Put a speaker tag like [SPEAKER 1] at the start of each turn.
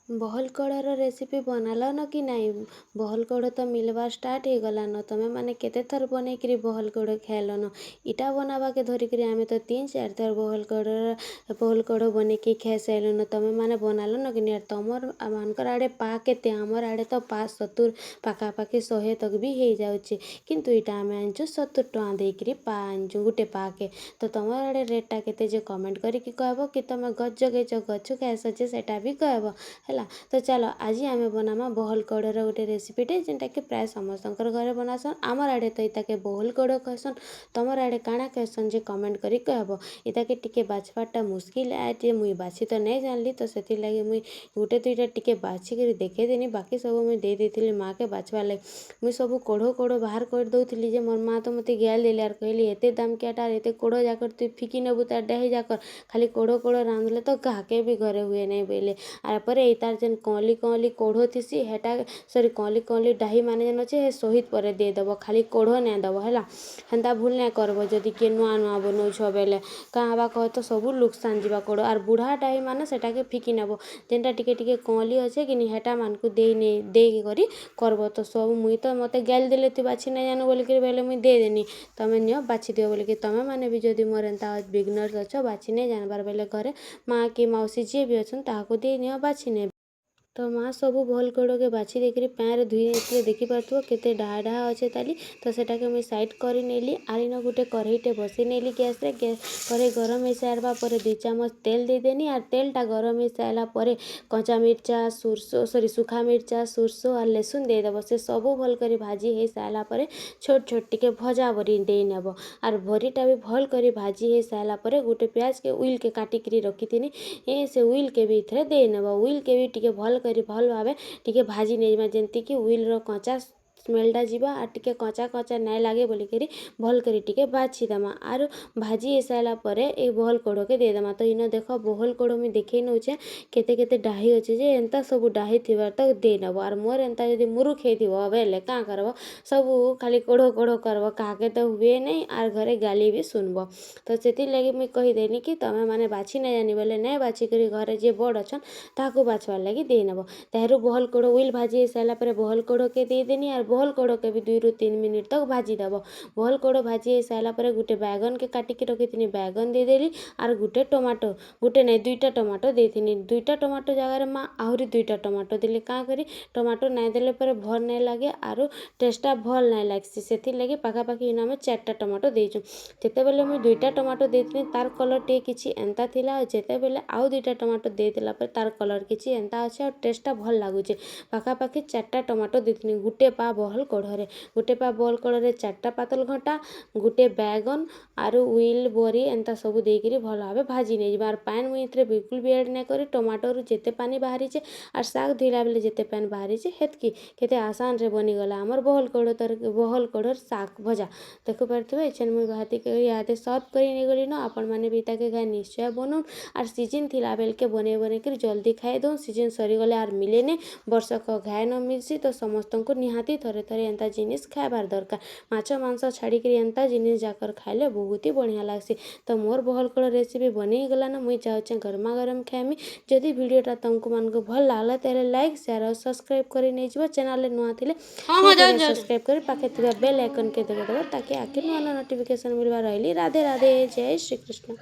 [SPEAKER 1] बहल Kadar recipe बनालन कि नहीं। बहल कड़ तो मिलबार स्टार्ट हो गलान। तमे माने केते थर बनईकरी बहल कड़ खाइलन। इटा बनावा के धरिकरी आमे तो 3-4 थर बहल कड़ बनईकी खाई साइलन। तमे माने बनालन कि नहीं। तमर मानकर आड़े पा केते आमर आड़े तो 5-70 पाखापाखि 100 तक भी हो जाउचे। किंतु इटा आमे आंचु 70 टଙ୍କା देकरी पा आंचु गुटे पाके। तो तमर आड़े रेटटा केते जे कमेंट करिकी कहबो कि तमे गच जगैच गछु खाइस जे सेटा भी कहबो है। तो चलो आज आम बनामा बहल कड़र गोटे रेसिपीटे जेनटा कि प्राय समस्तंकर घरे बनासन। आमर आड़े तो इताके बहल कड़ कहसन। तमर आड़े काଣା कहसन जे कमेंट करी कहबो। इताके टिके बाछवाटा मुश्किल आए मुई बाछी तो नहीं जानली। तो से लगे मुई गुटे दुईटा टिके बाछी कर देखे देनी। बाकी सब मुई दे देती माँ के बाछवा लगे। मुई सब कोढ़ो कोढ़ो बाहर कर दौली जे मोर माँ तो मत गाल देली आर कहली एते दाम कियाटा एते कोढ़ो जाकर तु फिकी नेबू तार डहे जाकर खाली कोढ़ो कोढ़ो रांधले तो काके भी घरे हुए नहीं बोले। आर पर तार जेन कली कली कोढ़ो थीसी हेटा सॉरी कली कली डाही माने जेन अच्छे हे सहित पर देदेव खाली कोढ़ो नहीं दब है। हेन्ता भूल नहीं करब जदि किए नुआ नुआ बनौछ बेले क्या हवा कह तो सब लुकसान जावा कोढ़ो। आर बुढ़ा डाही माने सेटा के फिकी नेब जेनटा टिके टिके कली अच्छे कि हेटा मान को दे करी करब। तो सब मुई तो मत गाल देले तु बाछी नहीं जानु बोलिक बेले मुई दे देनी तमें नियो बाछी दियो बोलिक। तमें माने भी जदि मोर एंता बिगनर्स अच्छ बाछी नहीं जानबार बेले घरे माँ कि मौसी जी भी अच्छन ताहाको दे नियो बाछी ने। तो माँ सबू बहल कड़ के बाछी देखिए पैर धुई देखी पार्थ्व केते डाहा डाहा अच्छे ताली। तो सेटा के मुई साइड करी नेली आरिन गुटे कढ़ईटे बसई नेली गैस रे। कढ़ई गरम हो सारबा पर 2 चामच तेल दे देनी। आर तेलटा गरम हो सारा पर कच्चा मिर्चा सुरसो सॉरी सुखा मिर्चा सुरसो और लहसुन दे देव। से सबू भल करी भाजी हो सारा पर छोट छोट टिके भजा भरी दे नेब। आर भरीटा भी भल करी भाजी हो सारा पर गुटे प्याज के उइल के काटिकी रखी से उइल के भी इथरे दे नेब। उइल के भी टिके भल करी भल भावे टिके भाजी नहीं जेमती कि उइल रो कच्चा स्मेलटा जीवा आर टिके कच्चा कच्चा नहीं लगे बोलिकी भल करी टिके बाछी देमा। आर भाजी हो सारा पर ए बहल कड़ के दे देमा। तो इन देख बहल कड़ मुई देखई नौचे केते केते डाही अच्छे जे एंता सब डाही थिबार तो दे नेब। आर मोर एंता यदि मुरुख हेथिबो बेले क्या करब सब खाली कोढ़ो कोढ़ो करब काके तो हुए नहीं आर घरे गाली भी सुनब। तो से लगी मुई कहीदेनी कि तमें माने बाछी नहीं जानी बोले नहीं बाछी करी घरे जे बड़ अच्छन ताको बाछवार लगी दे नेब। ताहरू बहल कड़ उइल भाजी हो सारा पर बहल कड़ के दे देनी। आर बहल कड़ के भी 2-3 मिनिट तक भाजी देव। बहल कड़ भाजी हो सारा पर गुटे बैगन के काटिकी रखी बैगन दे देली। आर गुटे टमाटो गुटे नहीं 2टा टमाटो देथिनी। 2टा टमाटो जगार माँ आहरी 2टा टमाटो देले क्या करी टमाटो नहीं देले पर भल नहीं लगे आर टेस्टा भल नहीं लगसी। से लगे पाखापाखि इन 4टा टमाटो देचु। जिते बेले मुई 2टा टमाटो देथिनी तार कलर टे किछि एंता थिला। जिते बेले आउ 2टा टमाटो दे देला पर तार कलर किछि एंता अच्छे और टेस्टा भल लगुचे। पाखापाखि 4टा टमाटो देथिनी गुटे पा बहल कड़े गुटे पा बहल कड़े 4टा पातल घंटा गुटे बैगन आर उइल बरी एंता सब देकरी भल भावे भाजी नहीं जार। पान मुई इतरे बिल्कुल भी ऐड नहीं करी टमाटोरू जेते पानी बाहरीचे आर साग धोइला बेले जेते पानी बाहरीचे हेतकी केते आसान रे बनीगला आमर बहल कड़र साग भजा देख पारे। एछन मुई भाती के यादे सर्व करी नेगली न आपण माने भी ताके खाए निश्चय बनून। आर सीजन थिला बेल के बने कर जल्दी खाई दो सीजन सरीगले आर मिलेने वर्षक घाए न मिलसी। तो समस्त को निहाती थरे थरे एंता जिनिस खाइबार दरकार। माछ मांस छाड़ी एंता जिनिस जाकर खाइले बहुत ही बढ़िया लागसी। तो मोर बहल कड़ रेसिपी बनी गला न मुई चाहूचे गरमा गरम खाइमी। जदि वीडियोटा तुमको मानको भल लागला तेरे लाइक शेयर और सब्सक्राइब करी नहीं जीव। चैनल नुआ थिले सब्सक्राइब करी पाखे थिबा बेल आइकन के दबा ताकि आके नुआ नोटिफिकेशन मिलवा रही। राधे राधे जय श्री कृष्ण।